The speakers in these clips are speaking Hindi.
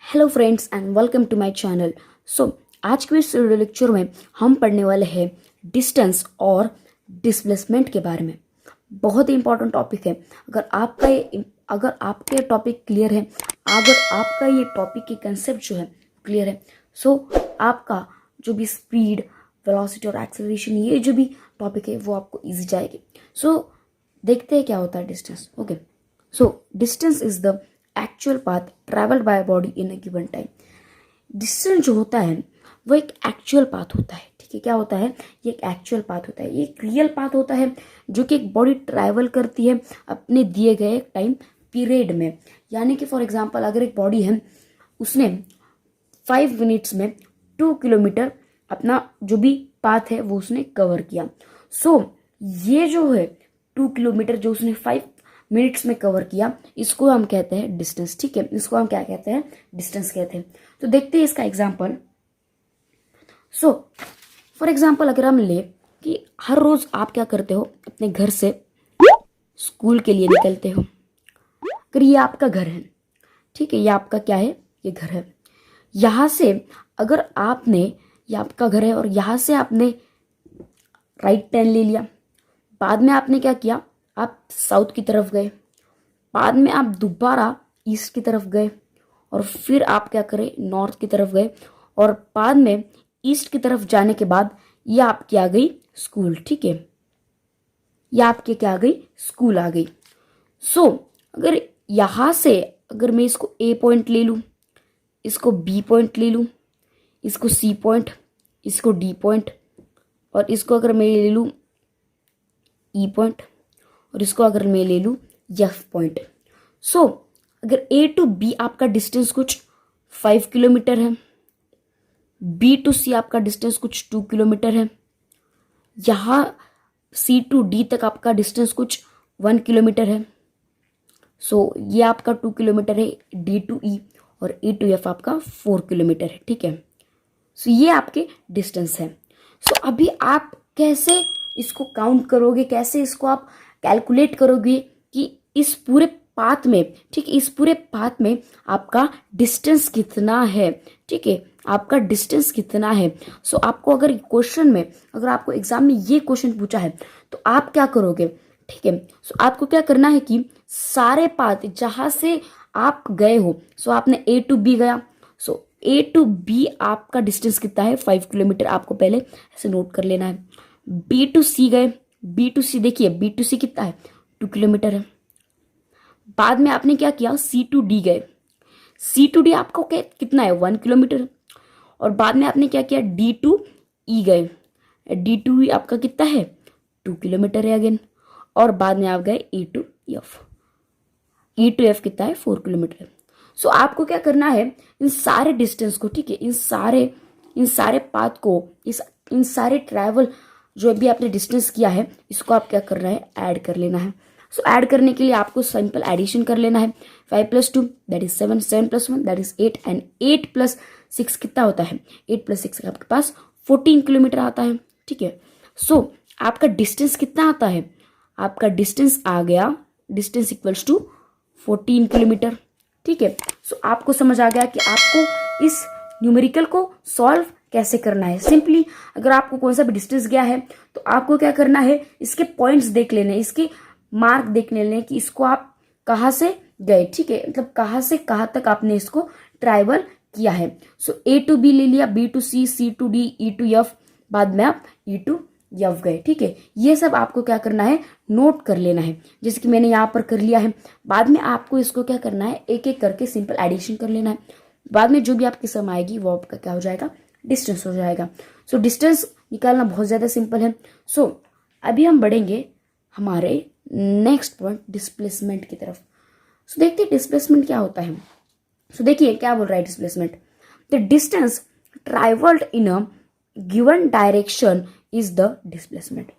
Hello friends and welcome to my channel. आज के इस लेक्चर में हम पढ़ने वाले हैं डिस्टेंस और डिस्प्लेसमेंट के बारे में। बहुत ही इंपॉर्टेंट टॉपिक है। अगर आपके टॉपिक क्लियर है, अगर आपका ये टॉपिक की कंसेप्ट जो है क्लियर है, आपका जो भी स्पीड, वेलोसिटी और एक्सेलरेशन, ये जो भी टॉपिक है वो आपको ईजी जाएगी। देखते हैं क्या होता है distance. Distance is the actual path travelled by body in a given time. Distance जो होता है वो एक एक्चुअल पाथ होता है। ठीक है, क्या होता है? ये एक एक्चुअल पाथ होता है, ये एक रियल पाथ होता है जो कि एक बॉडी ट्रैवल करती है अपने दिए गए टाइम पीरियड में। यानी कि फॉर एग्जांपल अगर एक बॉडी है, उसने 5 मिनट्स में 2 किलोमीटर अपना जो भी पाथ है वो उसने कवर किया। ये जो है 2 किलोमीटर जो उसने 5 मिनट्स में कवर किया, इसको हम कहते हैं डिस्टेंस। ठीक है, इसको हम क्या कहते हैं? डिस्टेंस कहते हैं। तो देखते हैं इसका एग्जांपल। फॉर एग्जांपल अगर हम ले कि हर रोज आप क्या करते हो, अपने घर से स्कूल के लिए निकलते हो। अगर ये आपका घर है, ठीक है, ये आपका क्या है? ये घर है। यहां से अगर आपने, ये आपका घर है और यहां से आपने राइट टर्न ले लिया, बाद में आपने क्या किया? आप साउथ की तरफ गए, बाद में आप दोबारा ईस्ट की तरफ गए और फिर आप क्या करें? नॉर्थ की तरफ गए और बाद में ईस्ट की तरफ जाने के बाद ये आपकी आ गई स्कूल। ठीक है, ये आपके क्या आ गई? स्कूल आ गई। अगर यहां से अगर मैं इसको ए पॉइंट ले लूं, इसको बी पॉइंट ले लूं, इसको सी पॉइंट, इसको डी पॉइंट और इसको अगर मैं ले लूं ई पॉइंट और इसको अगर मैं ले लूं एफ पॉइंट। अगर ए टू बी आपका डिस्टेंस कुछ 5 किलोमीटर है, बी टू सी आपका डिस्टेंस कुछ 2 किलोमीटर है, यहां सी टू डी तक आपका डिस्टेंस कुछ 1 किलोमीटर है। ये आपका 2 किलोमीटर है डी टू ई और ई टू एफ आपका 4 किलोमीटर है। ठीक है, ये आपके डिस्टेंस है। अभी आप कैसे इसको काउंट करोगे, कैसे इसको आप कैलकुलेट करोगे कि इस पूरे पाथ में, ठीक, इस पूरे पाथ में आपका डिस्टेंस कितना है? ठीक है, आपका डिस्टेंस कितना है? आपको अगर क्वेश्चन में, अगर आपको एग्जाम में ये क्वेश्चन पूछा है तो आप क्या करोगे? ठीक है, आपको क्या करना है कि सारे पाथ जहां से आप गए हो, आपने ए टू बी गया, ए टू बी आपका डिस्टेंस कितना है? 5 किलोमीटर। आपको पहले ऐसे नोट कर लेना है। बी टू सी गए, बी टू सी देखिए, बी टू सी कितना है? 2 किलोमीटर है। बाद में आपने क्या किया? सी टू डी गए, सी टू डी आपको कितना है? 1 किलोमीटर। और बाद में आपने क्या किया? डी टू ई गए, डी टू ई आपका कितना है? 2 किलोमीटर है अगेन। और बाद में आप गए E to F, E to F कितना है? 4 किलोमीटर है। आपको क्या करना है? इन सारे डिस्टेंस को, ठीक है, इन सारे पाथ को, इन सारे ट्रैवल जो भी आपने डिस्टेंस किया है, इसको आप क्या करना है? ऐड कर लेना है। ऐड करने के लिए आपको सिंपल एडिशन कर लेना है। 5 + 2 that is 7, 7 + 1 that is 8 and 8 + 6 कितना होता है? 8 + 6 आपके पास 14 किलोमीटर आता है। ठीक है, आपका डिस्टेंस कितना आता है? आपका डिस्टेंस आ गया, डिस्टेंस इक्वल्स टू 14 किलोमीटर। ठीक है, आपको समझ आ गया कि आपको इस न्यूमेरिकल को सॉल्व कैसे करना है। सिंपली अगर आपको कौन सा भी डिस्टेंस गया है तो आपको क्या करना है? इसके पॉइंट्स देख लेने, इसके मार्क देख लेने कि इसको आप कहाँ से गए। ठीक है, मतलब कहाँ से कहाँ तक आपने इसको ट्रैवल किया है। ए टू बी ले लिया, B to C, C to D, E to F, बाद में आप ई टू एफ गए। ठीक है, ये सब आपको क्या करना है? नोट कर लेना है, जैसे कि मैंने यहाँ पर कर लिया है। बाद में आपको इसको क्या करना है? एक एक करके सिंपल एडिशन कर लेना है। बाद में जो भी आपकी सम आएगी वो आपका क्या हो जाएगा? डिस्टेंस हो जाएगा। डिस्टेंस निकालना बहुत ज्यादा सिंपल है। अभी हम बढ़ेंगे हमारे नेक्स्ट पॉइंट, डिस्प्लेसमेंट की तरफ। देखते हैं डिस्प्लेसमेंट क्या होता है। देखिए क्या बोल रहा है displacement. The distance travelled in a given direction is the displacement.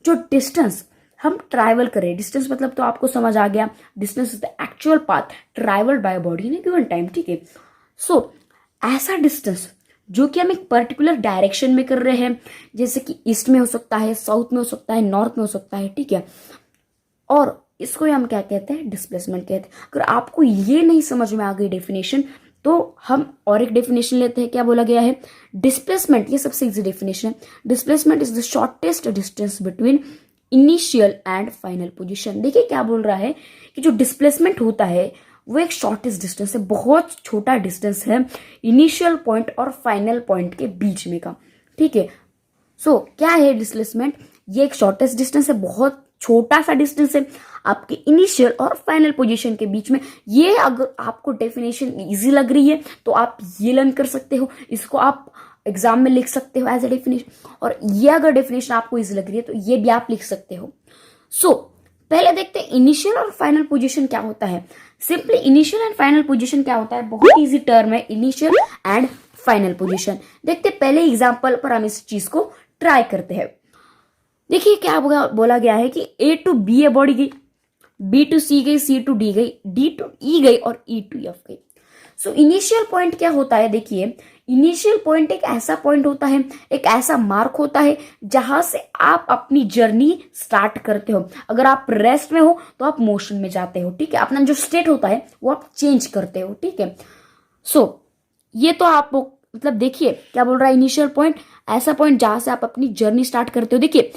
जो डिस्टेंस हम ट्रैवल करें, डिस्टेंस मतलब तो आपको समझ आ गया, distance is the actual path travelled by body in a given time. ठीक है, ऐसा डिस्टेंस जो कि हम एक पर्टिकुलर डायरेक्शन में कर रहे हैं, जैसे कि ईस्ट में हो सकता है, साउथ में हो सकता है, नॉर्थ में हो सकता है। ठीक है, और इसको हम क्या कहते हैं? डिस्प्लेसमेंट कहते हैं। अगर आपको ये नहीं समझ में आ गई डेफिनेशन तो हम और एक डेफिनेशन लेते हैं, क्या बोला गया है, डिस्प्लेसमेंट, ये सबसे इजी डेफिनेशन है, displacement is the shortest distance between initial and final position. देखिए क्या बोल रहा है कि जो डिस्प्लेसमेंट होता है वो एक शॉर्टेस्ट डिस्टेंस है, बहुत छोटा डिस्टेंस है इनिशियल पॉइंट और फाइनल पॉइंट के बीच में का, ठीक है। सो क्या है डिस्प्लेसमेंट, ये एक शॉर्टेस्ट डिस्टेंस है, बहुत छोटा सा डिस्टेंस है आपके इनिशियल और फाइनल पोजीशन के बीच में। ये अगर आपको डेफिनेशन इजी लग रही है तो आप ये लर्न कर सकते हो, इसको आप एग्जाम में लिख सकते हो एज ए डेफिनेशन, और ये अगर डेफिनेशन आपको इजी लग रही है तो ये भी आप लिख सकते हो। सो पहले देखते हैं इनिशियल और फाइनल पोजीशन क्या होता है। Simply initial and final position क्या होता है, बहुत इजी टर्म है इनिशियल एंड फाइनल पोजीशन। देखते पहले एग्जांपल पर हम इस चीज को ट्राई करते हैं। देखिए क्या बोला गया है कि ए टू बी ए बॉडी गई, बी टू सी गई, सी टू डी गई, डी टू ई गई और ई टू एफ गई। सो इनिशियल पॉइंट क्या होता है, देखिए इनिशियल पॉइंट एक ऐसा पॉइंट होता है, एक ऐसा मार्क होता है जहां से आप अपनी जर्नी स्टार्ट करते हो। अगर आप रेस्ट में हो तो आप मोशन में जाते हो, ठीक है, अपना जो स्टेट होता है वो आप चेंज करते हो, ठीक है। सो ये तो आप मतलब देखिए क्या बोल रहा है, इनिशियल पॉइंट ऐसा पॉइंट जहां से आप अपनी जर्नी स्टार्ट करते हो। देखिए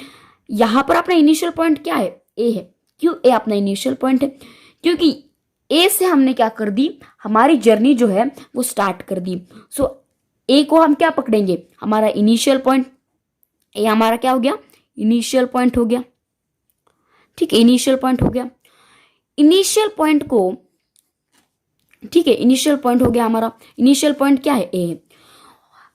यहां पर अपना इनिशियल पॉइंट क्या है, ए है। क्यों ए अपना इनिशियल पॉइंट है, क्योंकि ए से हमने क्या कर दी, हमारी जर्नी जो है वो स्टार्ट कर दी। सो ए को हम क्या पकड़ेंगे, हमारा इनिशियल पॉइंट, ए हमारा क्या हो गया, इनिशियल पॉइंट हो गया, ठीक है, इनिशियल पॉइंट हो गया। इनिशियल पॉइंट को, ठीक है, इनिशियल पॉइंट हो गया हमारा, इनिशियल पॉइंट क्या है, ए है।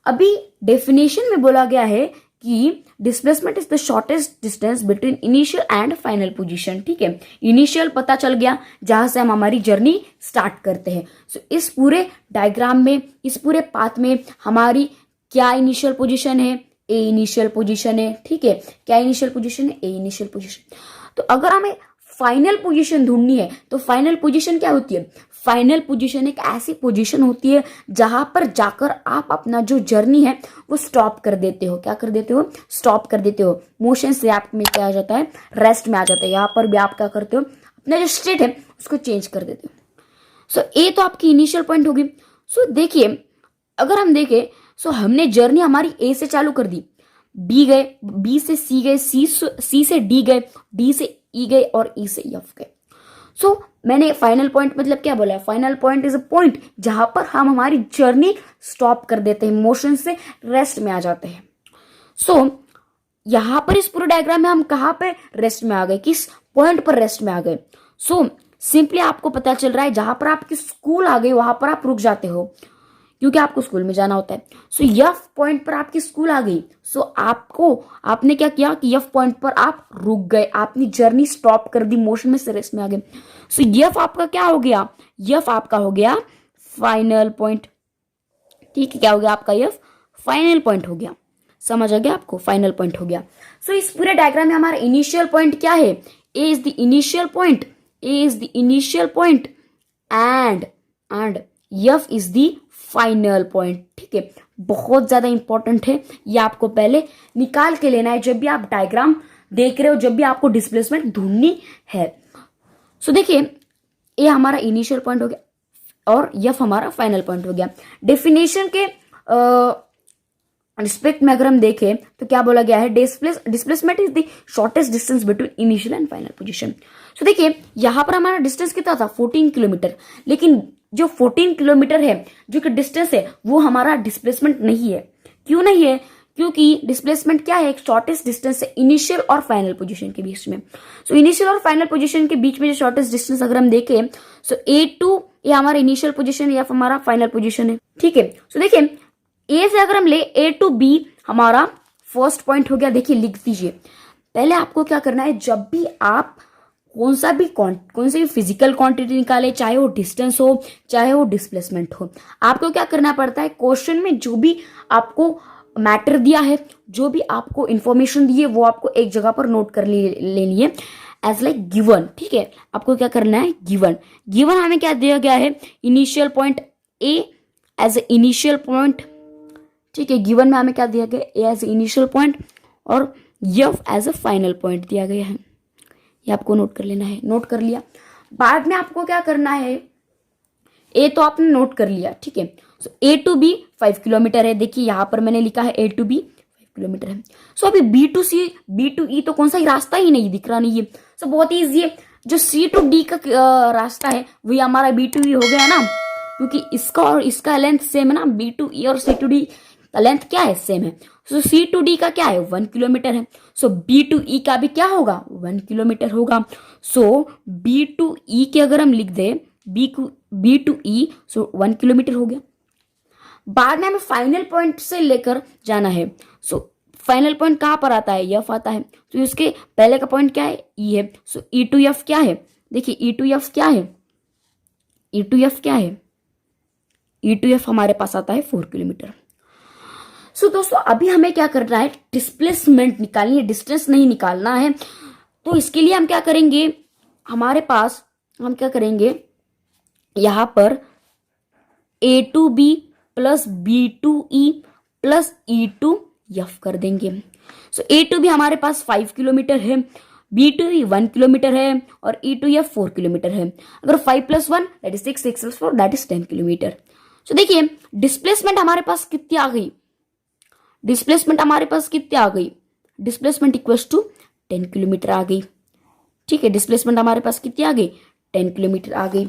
अभी डेफिनेशन में बोला गया है कि displacement is the shortest distance between initial and final position, ठीक है। इनिशियल पता चल गया जहां से हम हमारी जर्नी स्टार्ट करते हैं। सो इस पूरे डायग्राम में, इस पूरे पाथ में हमारी क्या इनिशियल पोजीशन है, ए इनिशियल पोजीशन है, ठीक है। क्या इनिशियल पोजीशन है, ए इनिशियल पोजीशन। तो अगर हमें फाइनल पोजीशन ढूंढनी है तो फाइनल पोजीशन क्या होती है, फाइनल पोजीशन एक ऐसी पोजीशन होती है जहां पर जाकर आप अपना जो जर्नी है वो स्टॉप कर देते हो। क्या कर देते हो, स्टॉप कर देते हो। मोशन से आप में क्या आ जाता है, रेस्ट में आ जाता है। यहाँ पर भी आप क्या करते हो, अपना जो स्टेट है उसको चेंज कर देते हो। सो ए तो आपकी इनिशियल पॉइंट होगी। सो देखिए अगर हम देखें, सो हमने जर्नी हमारी ए से चालू कर दी, बी गए, बी से सी गए, सी से डी गए, डी से ई गए और ई से एफ गए। सो मैंने फाइनल पॉइंट मतलब क्या बोला, final point is a point जहां पर हम हमारी जर्नी स्टॉप कर देते हैं, मोशन से रेस्ट में आ जाते हैं। सो यहां पर इस पूरे डायग्राम में हम कहां पे रेस्ट में आ गए, किस पॉइंट पर रेस्ट में आ गए। सो सिंपली आपको पता चल रहा है जहां पर आपकी स्कूल आ गई वहां पर आप रुक जाते हो, क्योंकि आपको स्कूल में जाना होता है। सो एफ पॉइंट पर आपकी स्कूल आ गई। सो आपने क्या किया कि एफ पॉइंट पर आप रुक गए, आपने जर्नी स्टॉप कर दी, मोशन में से रेस्ट में आ गए। सो एफ आपका क्या हो गया, एफ आपका हो गया फाइनल पॉइंट, ठीक है। क्या हो गया आपका, एफ फाइनल पॉइंट हो गया। समझ आ गया आपको, फाइनल पॉइंट हो गया। सो इस पूरे डायग्राम में हमारा इनिशियल पॉइंट क्या है, A is the initial point, A is the initial point and F is the final point, ठीक है। बहुत ज्यादा इंपॉर्टेंट है, ये आपको पहले निकाल के लेना है जब भी आप डायग्राम देख रहे हो, जब भी आपको डिस्प्लेसमेंट ढूंढनी है। सो देखिए ये हमारा इनिशियल पॉइंट हो गया और एफ हमारा फाइनल पॉइंट हो गया। डेफिनेशन के रिस्पेक्ट में अगर हम देखें तो क्या बोला गया है, displacement is the shortest distance between initial and final position. So देखिए यहां पर हमारा डिस्टेंस कितना था, 14 किलोमीटर, लेकिन जो 14 किलोमीटर है जो कि डिस्टेंस है वो हमारा डिस्प्लेसमेंट नहीं है। क्यों नहीं है, क्योंकि डिस्प्लेसमेंट क्या है, एक शॉर्टेस्ट डिस्टेंस है इनिशियल और फाइनल पोजीशन के बीच में। सो इनिशियल और फाइनल पोजीशन के बीच में जो शॉर्टेस्ट डिस्टेंस अगर हम देखें, सो ए टू ये हमारा इनिशियल पोजीशन या हमारा फाइनल पोजीशन है, ठीक है। सो देखिए ए से अगर हम ले ए टू बी हमारा फर्स्ट पॉइंट हो गया। देखिए लिख दीजिए, पहले आपको क्या करना है, जब भी आप कौन सी भी फिजिकल क्वांटिटी निकाले, चाहे वो डिस्टेंस हो चाहे वो डिस्प्लेसमेंट हो, आपको क्या करना पड़ता है, क्वेश्चन में जो भी आपको मैटर दिया है, जो भी आपको इंफॉर्मेशन दी है वो आपको एक जगह पर नोट कर लेनी है एज लाइक गिवन, ठीक है। आपको क्या करना है, गिवन हमें क्या दिया गया है, initial point A as a initial point, ठीक है। गिवन में हमें क्या दिया गया, A as a initial point और F as a final point दिया गया है। ये आपको नोट कर लेना है, नोट कर लिया। बाद में आपको क्या करना है, ए तो आपने नोट कर लिया, ठीक है। सो ए टू बी 5 किलोमीटर है, देखिए यहाँ पर मैंने लिखा है ए टू बी 5 किलोमीटर है। सो अभी B to C B to E तो कौन सा ही रास्ता ही नहीं दिख रहा नहीं है। सो बहुत ही ईजी है, जो सी टू डी का रास्ता है वही हमारा बी टू ई हो गया ना, क्योंकि इसका और इसका लेंथ सेम है ना, बी टू ई और सी टू डी का लेंथ क्या है, सेम है। सो सी टू डी का क्या है 1 किलोमीटर है। सो बी टू ई का भी क्या होगा 1 किलोमीटर होगा। सो बी टू ई के अगर हम लिख दे B to E, so 1 kilometre हो गया। बाद में हमें फाइनल पॉइंट से लेकर जाना है। सो फाइनल पॉइंट कहां पर आता है, एफ आता है। तो इसके पहले का पॉइंट क्या है, ई है। सो ई टू एफ क्या है, देखिए ई टू एफ क्या है, ई टू एफ क्या है, ई टू एफ हमारे पास आता है 4 किलोमीटर। सो दोस्तों अभी हमें क्या करना है, डिस्प्लेसमेंट निकालनी है, डिस्टेंस नहीं निकालना है। तो इसके लिए हम क्या करेंगे, हमारे पास हम क्या करेंगे, यहां पर A to B plus B to E plus E to F कर देंगे। सो ए टू बी हमारे पास 5 किलोमीटर है, बी टू ई 1 किलोमीटर है और ई टू एफ 4 किलोमीटर है। अगर 5 + 1 that is 6, 6 + 4 that is 10 kilometre. So देखिए डिस्प्लेसमेंट हमारे पास कितनी आ गई, डिस्प्लेसमेंट हमारे पास कितनी आ गई, डिस्प्लेसमेंट इक्वल्स टू 10 किलोमीटर आ गई, ठीक है। डिस्प्लेसमेंट हमारे पास कितनी आ गई, 10 किलोमीटर आ गई।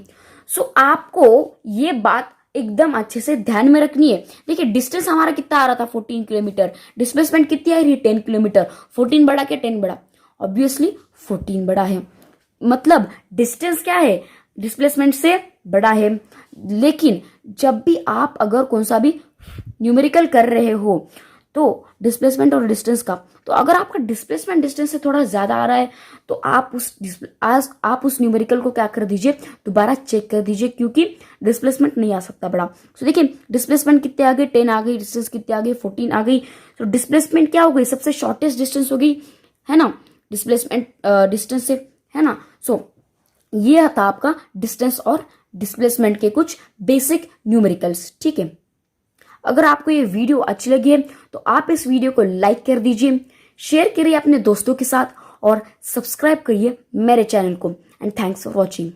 सो आपको ये बात एकदम अच्छे से ध्यान में रखनी है। देखिए डिस्टेंस हमारा कितना आ रहा था 14 किलोमीटर, डिस्प्लेसमेंट कितनी आ रही है 10 किलोमीटर। 14 बड़ा क्या 10 बड़ा, ऑब्वियसली 14 बड़ा है, मतलब डिस्टेंस क्या है डिस्प्लेसमेंट से बड़ा है। लेकिन जब भी आप अगर कौन सा भी न्यूमेरिकल कर रहे हो तो डिस्प्लेसमेंट और डिस्टेंस का, तो अगर आपका डिस्प्लेसमेंट डिस्टेंस से थोड़ा ज्यादा आ रहा है तो आप उस न्यूमेरिकल को क्या कर दीजिए, दोबारा चेक कर दीजिए, क्योंकि डिस्प्लेसमेंट नहीं आ सकता बड़ा। तो देखिए डिस्प्लेसमेंट कितने आ गए 10 आ गई, डिस्टेंस कितने आ गई 14 आ गई। तो डिस्प्लेसमेंट क्या हो गई, सबसे शॉर्टेस्ट डिस्टेंस हो गई, है ना, डिस्प्लेसमेंट डिस्टेंस से, है ना। सो ये था आपका डिस्टेंस और डिस्प्लेसमेंट के कुछ बेसिक न्यूमेरिकल्स, ठीक है। अगर आपको ये वीडियो अच्छी लगी है तो आप इस वीडियो को लाइक कर दीजिए, शेयर करिए अपने दोस्तों के साथ और सब्सक्राइब करिए मेरे चैनल को। And thanks for watching.